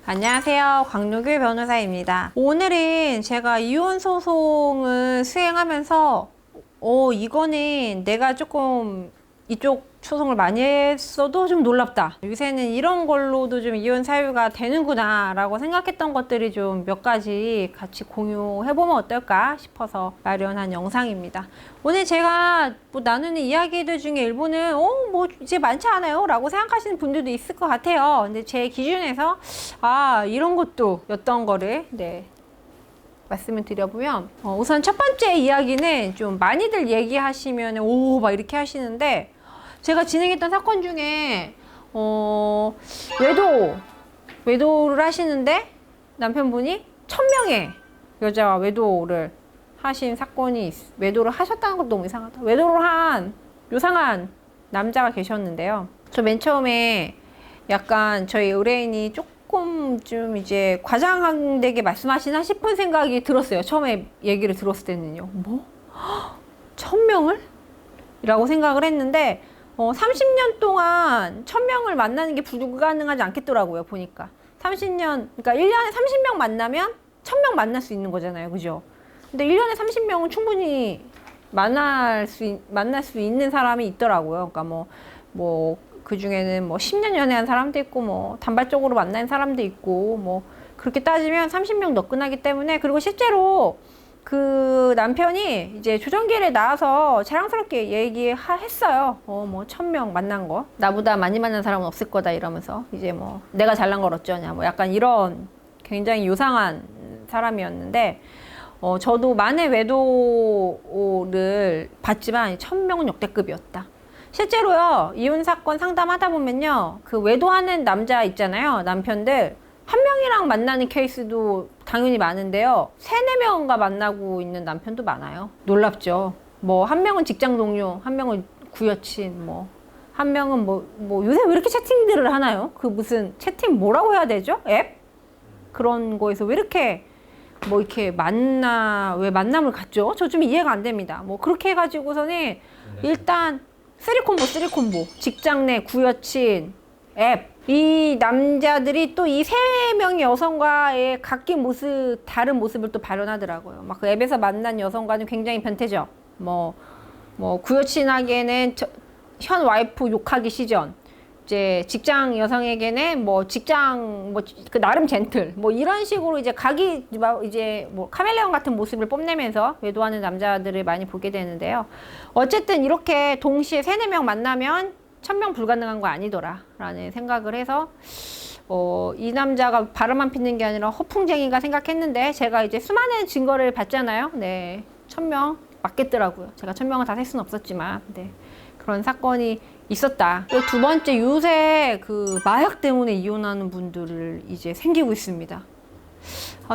안녕하세요. 광노규 변호사입니다. 오늘은 제가 이혼 소송을 수행하면서 이거는 내가 조금 이쪽 소송을 많이 했어도 좀 놀랍다. 요새는 이런 걸로도 좀 이혼 사유가 되는구나 라고 생각했던 것들이 좀 몇 가지 같이 공유해보면 어떨까 싶어서 마련한 영상입니다. 오늘 제가 나누는 이야기들 중에 일부는 이제 많지 않아요 라고 생각하시는 분들도 있을 것 같아요. 근데 제 기준에서 이런 것도 였던 거를 말씀을 드려보면 우선 첫 번째 이야기는 좀 많이들 얘기하시면 막 이렇게 하시는데, 제가 진행했던 사건 중에 외도를 하시는데 남편분이 1000명의 여자와 외도를 하신 사건이 외도를 하셨다는 것도 너무 이상하다. 외도를 한 요상한 남자가 계셨는데요. 저 맨 처음에 약간 저희 의뢰인이 조금 좀 이제 과장되게 말씀하시나 싶은 생각이 들었어요. 처음에 얘기를 들었을 때는요. 1000명을? 라고 생각을 했는데 30년 동안 1000명을 만나는 게 불가능하지 않겠더라고요. 보니까 30년, 그러니까 1년에 30명 만나면 1000명 만날 수 있는 거잖아요. 그죠? 근데 1년에 30명은 충분히 만날 수 있는 사람이 있더라고요. 그러니까 그 중에는 10년 연애한 사람도 있고, 단발적으로 만난 사람도 있고, 그렇게 따지면 30명 너끈하기 때문에. 그리고 실제로 그 남편이 이제 조정기에 나와서 자랑스럽게 얘기했어요. 1000명 만난 거. 나보다 많이 만난 사람은 없을 거다 이러면서. 이제 내가 잘난 걸 어쩌냐. 약간 이런 굉장히 요상한 사람이었는데, 저도 만의 외도를 봤지만 1000명은 역대급이었다. 실제로요, 이혼 사건 상담하다 보면요, 그 외도하는 남자 있잖아요. 남편들. 한 명이랑 만나는 케이스도 당연히 많은데요. 3-4명과 만나고 있는 남편도 많아요. 놀랍죠. 한 명은 직장 동료, 한 명은 구여친, 한 명은 요새 왜 이렇게 채팅들을 하나요? 그 무슨 채팅 뭐라고 해야 되죠? 앱? 그런 거에서 왜 이렇게 이렇게 왜 만남을 갖죠? 저 좀 이해가 안 됩니다. 그렇게 해가지고서는 일단 쓰리콤보. 직장 내 구여친, 앱. 이 남자들이 또 이 3명의 여성과의 각기 다른 모습을 또 발현하더라고요. 그 앱에서 만난 여성과는 굉장히 변태죠. 구여친에게는 현 와이프 욕하기 시전. 이제 직장 여성에게는 그 나름 젠틀. 이런 식으로 이제 카멜레온 같은 모습을 뽐내면서 외도하는 남자들을 많이 보게 되는데요. 어쨌든 이렇게 동시에 3-4명 만나면 1000명 불가능한 거 아니더라 라는 생각을 해서 이 남자가 바람만 피는 게 아니라 허풍쟁이가 생각했는데, 제가 이제 수많은 증거를 봤잖아요. 1000명 맞겠더라고요. 제가 1000명을 다 셀 수는 없었지만 그런 사건이 있었다. 또 두 번째, 요새 그 마약 때문에 이혼하는 분들을 이제 생기고 있습니다.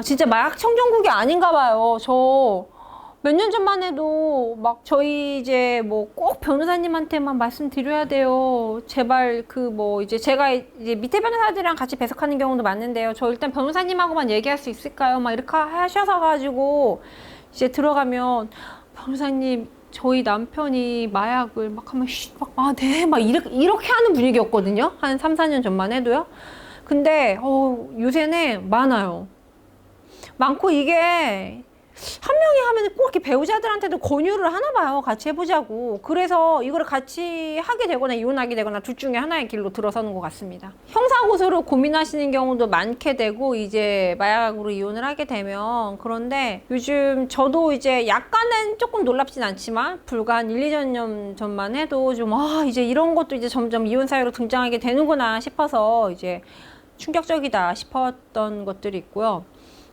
진짜 마약 청정국이 아닌가 봐요. 저 몇 년 전만 해도 저희 이제 꼭 변호사님한테만 말씀드려야 돼요. 제발 이제 제가 이제 밑에 변호사들이랑 같이 배석하는 경우도 많은데요. 저 일단 변호사님하고만 얘기할 수 있을까요? 이렇게 하셔서 가지고 이제 들어가면, 변호사님 저희 남편이 마약을 하면 네 이렇게 하는 분위기였거든요. 한 3-4년 전만 해도요. 근데 요새는 많아요. 많고, 이게 한 명이 하면 꼭 이렇게 배우자들한테도 권유를 하나 봐요. 같이 해보자고. 그래서 이거를 같이 하게 되거나 이혼하게 되거나 둘 중에 하나의 길로 들어서는 것 같습니다. 형사고소를 고민하시는 경우도 많게 되고, 이제 마약으로 이혼을 하게 되면. 그런데 요즘 저도 이제 약간은 조금 놀랍진 않지만 불과 한 1-2년 전만 해도 좀 이제 이런 것도 이제 점점 이혼 사유로 등장하게 되는구나 싶어서 이제 충격적이다 싶었던 것들이 있고요.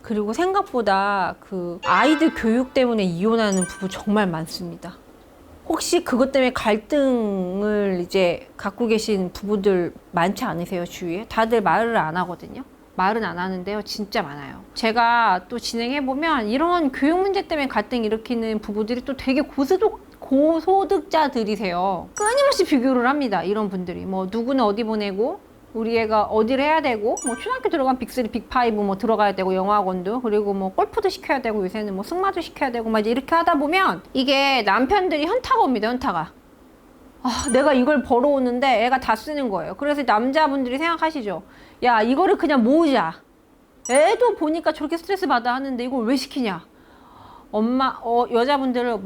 그리고 생각보다 그 아이들 교육 때문에 이혼하는 부부 정말 많습니다. 혹시 그것 때문에 갈등을 이제 갖고 계신 부부들 많지 않으세요, 주위에? 다들 말을 안 하거든요. 말은 안 하는데요, 진짜 많아요. 제가 또 진행해보면 이런 교육 문제 때문에 갈등 일으키는 부부들이 또 되게 고소득자들이세요. 끊임없이 비교를 합니다, 이런 분들이. 누구는 어디 보내고, 우리 애가 어디를 해야 되고, 초등학교 들어간 빅3, 빅5 들어가야 되고, 영어학원도, 그리고 골프도 시켜야 되고, 요새는 승마도 시켜야 되고, 이제 이렇게 하다 보면 이게 남편들이 현타가 옵니다. 현타가. 내가 이걸 벌어오는데 애가 다 쓰는 거예요. 그래서 남자분들이 생각하시죠. 야, 이거를 그냥 모으자. 애도 보니까 저렇게 스트레스 받아 하는데 이걸 왜 시키냐? 여자분들은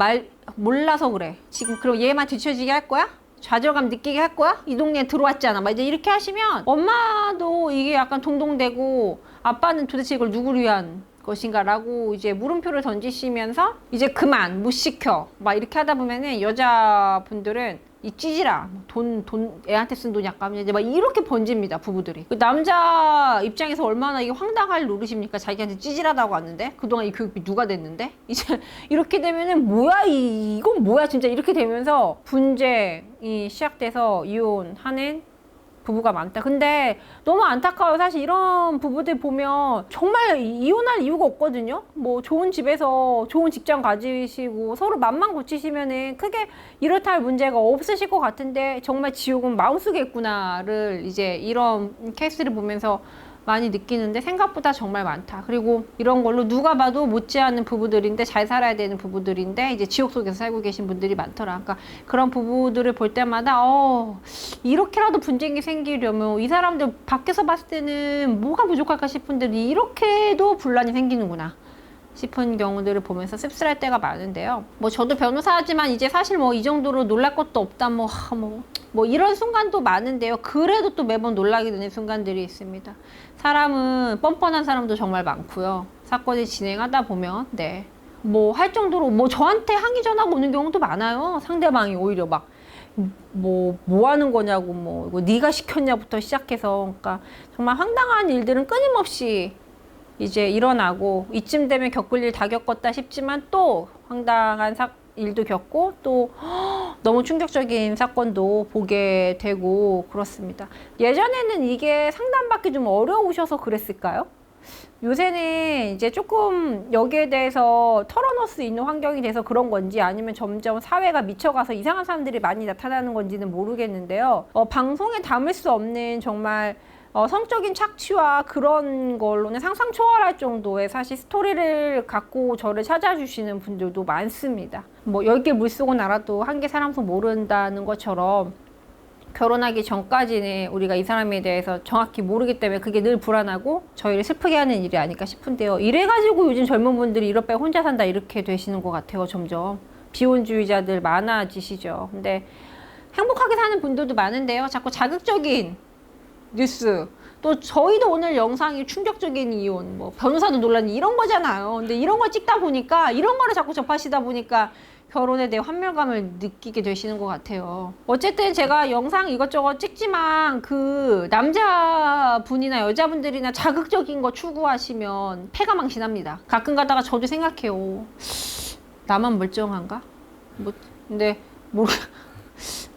몰라서 그래. 지금 그럼 얘만 뒤처지게 할 거야? 좌절감 느끼게 할 거야? 이 동네에 들어왔잖아. 막 이제 이렇게 하시면 엄마도 이게 약간 동동되고 아빠는 도대체 이걸 누구를 위한 것인가 라고 이제 물음표를 던지시면서 이제 그만 못 시켜 막 이렇게 하다 보면은 여자분들은 이 찌질아 돈 애한테 쓴 돈이 아까면 이제 막 이렇게 번집니다. 부부들이. 그 남자 입장에서 얼마나 이게 황당할 노릇입니까? 자기한테 찌질하다고 왔는데 그동안 이 교육비 누가 냈는데 이제 이렇게 되면은 뭐야 이건 뭐야 진짜 이렇게 되면서 분쟁이 시작돼서 이혼하는 부부가 많다. 근데 너무 안타까워요. 사실 이런 부부들 보면 정말 이혼할 이유가 없거든요. 뭐 좋은 집에서 좋은 직장 가지시고 서로 맘만 고치시면은 크게 이렇다 할 문제가 없으실 것 같은데 정말 지옥은 마음속에 있구나를 이제 이런 케이스를 보면서 많이 느끼는데 생각보다 정말 많다. 그리고 이런 걸로 누가 봐도 못지않은 부부들인데 잘 살아야 되는 부부들인데 이제 지옥 속에서 살고 계신 분들이 많더라. 그러니까 그런 부부들을 볼 때마다 이렇게라도 분쟁이 생기려면 이 사람들 밖에서 봤을 때는 뭐가 부족할까 싶은데 이렇게도 분란이 생기는구나 싶은 경우들을 보면서 씁쓸할 때가 많은데요. 뭐 저도 변호사지만 이제 사실 뭐 이 정도로 놀랄 것도 없다 뭐 이런 순간도 많은데요. 그래도 또 매번 놀라게 되는 순간들이 있습니다. 사람은 뻔뻔한 사람도 정말 많고요. 사건이 진행하다 보면 뭐 할 정도로 뭐 저한테 항의 전화가 오는 경우도 많아요. 상대방이 오히려 막 뭐 하는 거냐고 뭐 이거 네가 시켰냐부터 시작해서 그러니까 정말 황당한 일들은 끊임없이 이제 일어나고 이쯤 되면 겪을 일 다 겪었다 싶지만 또 황당한 일도 겪고 또 너무 충격적인 사건도 보게 되고 그렇습니다. 예전에는 이게 상담받기 좀 어려우셔서 그랬을까요? 요새는 이제 조금 여기에 대해서 털어놓을 수 있는 환경이 돼서 그런 건지 아니면 점점 사회가 미쳐가서 이상한 사람들이 많이 나타나는 건지는 모르겠는데요. 방송에 담을 수 없는 정말 성적인 착취와 그런 걸로는 상상 초월할 정도의 사실 스토리를 갖고 저를 찾아주시는 분들도 많습니다. 뭐 10개 물속은 알아도 한 개 사람 속 모른다는 것처럼 결혼하기 전까지는 우리가 이 사람에 대해서 정확히 모르기 때문에 그게 늘 불안하고 저희를 슬프게 하는 일이 아닐까 싶은데요. 이래가지고 요즘 젊은 분들이 이럴 바에 혼자 산다 이렇게 되시는 것 같아요. 점점 비혼주의자들 많아지시죠. 근데 행복하게 사는 분들도 많은데요. 자꾸 자극적인 뉴스 또 저희도 오늘 영상이 충격적인 이혼 뭐 변호사도 논란이 이런 거잖아요. 근데 이런 걸 찍다 보니까 이런 거를 자꾸 접하시다 보니까 결혼에 대해 환멸감을 느끼게 되시는 것 같아요. 어쨌든 제가 영상 이것저것 찍지만 그 남자분이나 여자분들이나 자극적인 거 추구하시면 패가 망신합니다. 가끔 가다가 저도 생각해요. 나만 멀쩡한가? 근데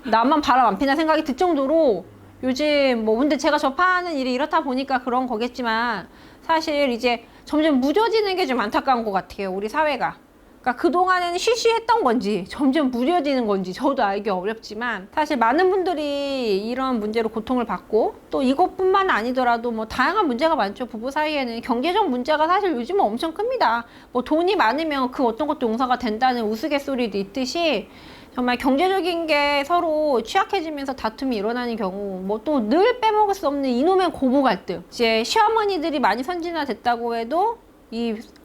나만 바람 안 피나 생각이 들 정도로 요즘 근데 제가 접하는 일이 이렇다 보니까 그런 거겠지만 사실 이제 점점 무뎌지는 게 좀 안타까운 것 같아요. 우리 사회가. 그러니까 그동안에는 쉬쉬했던 건지 점점 무뎌지는 건지 저도 알기 어렵지만 사실 많은 분들이 이런 문제로 고통을 받고 또 이것뿐만 아니더라도 뭐 다양한 문제가 많죠. 부부 사이에는 경제적 문제가 사실 요즘은 엄청 큽니다. 뭐 돈이 많으면 그 어떤 것도 용서가 된다는 우스갯소리도 있듯이 정말 경제적인 게 서로 취약해지면서 다툼이 일어나는 경우 뭐 또 늘 빼먹을 수 없는 이놈의 고부 갈등 이제 시어머니들이 많이 선진화됐다고 해도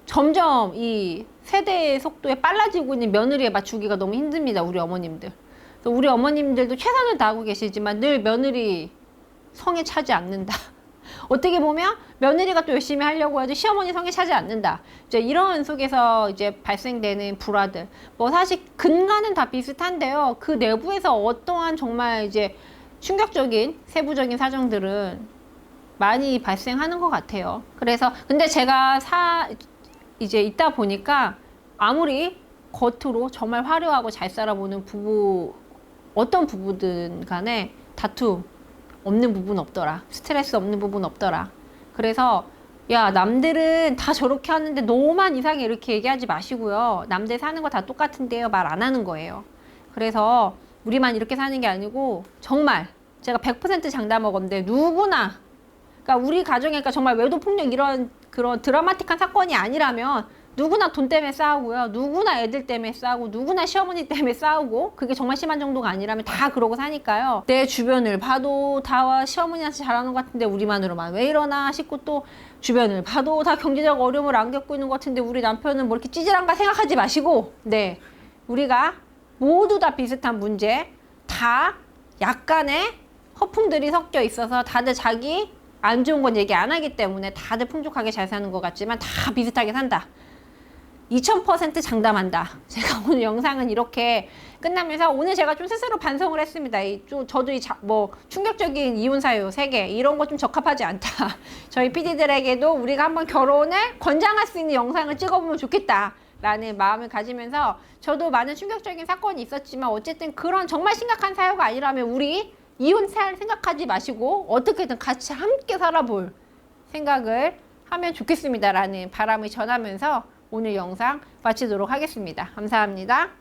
점점 이 세대의 속도에 빨라지고 있는 며느리에 맞추기가 너무 힘듭니다. 우리 어머님들. 우리 어머님들도 최선을 다하고 계시지만 늘 며느리 성에 차지 않는다. 어떻게 보면 며느리가 또 열심히 하려고 해도 시어머니 성에 차지 않는다. 이제 이런 속에서 이제 발생되는 불화들. 뭐 사실 근간은 다 비슷한데요. 그 내부에서 어떠한 정말 이제 충격적인 세부적인 사정들은 많이 발생하는 것 같아요. 그래서 근데 제가 이제 있다 보니까 아무리 겉으로 정말 화려하고 잘 살아보는 어떤 부부든 간에 다툼 없는 부분 없더라. 스트레스 없는 부분 없더라. 그래서 야 남들은 다 저렇게 하는데 너만 이상해 이렇게 얘기하지 마시고요. 남들 사는 거 다 똑같은데요. 말 안 하는 거예요. 그래서 우리만 이렇게 사는 게 아니고 정말 제가 100% 장담 먹었는데 누구나 그러니까 우리 가정에 그러니까 정말 외도폭력 이런 그런 드라마틱한 사건이 아니라면 누구나 돈 때문에 싸우고요. 누구나 애들 때문에 싸우고 누구나 시어머니 때문에 싸우고 그게 정말 심한 정도가 아니라면 다 그러고 사니까요. 내 주변을 봐도 다 시어머니한테 잘하는 것 같은데 우리만으로만 왜 이러나 싶고 또 주변을 봐도 다 경제적 어려움을 안 겪고 있는 것 같은데 우리 남편은 뭐 이렇게 찌질한가 생각하지 마시고 네, 우리가 모두 다 비슷한 문제, 다 약간의 허풍들이 섞여 있어서 다들 자기 안 좋은 건 얘기 안 하기 때문에 다들 풍족하게 잘 사는 것 같지만 다 비슷하게 산다. 2000% 장담한다. 제가 오늘 영상은 이렇게 끝나면서 오늘 제가 좀 스스로 반성을 했습니다. 저도 뭐 충격적인 이혼 사유 세계 이런 거 좀 적합하지 않다. 저희 PD들에게도 우리가 한번 결혼을 권장할 수 있는 영상을 찍어보면 좋겠다. 라는 마음을 가지면서 저도 많은 충격적인 사건이 있었지만 어쨌든 그런 정말 심각한 사유가 아니라면 우리 이혼살 생각하지 마시고 어떻게든 같이 함께 살아볼 생각을 하면 좋겠습니다. 라는 바람을 전하면서 오늘 영상 마치도록 하겠습니다. 감사합니다.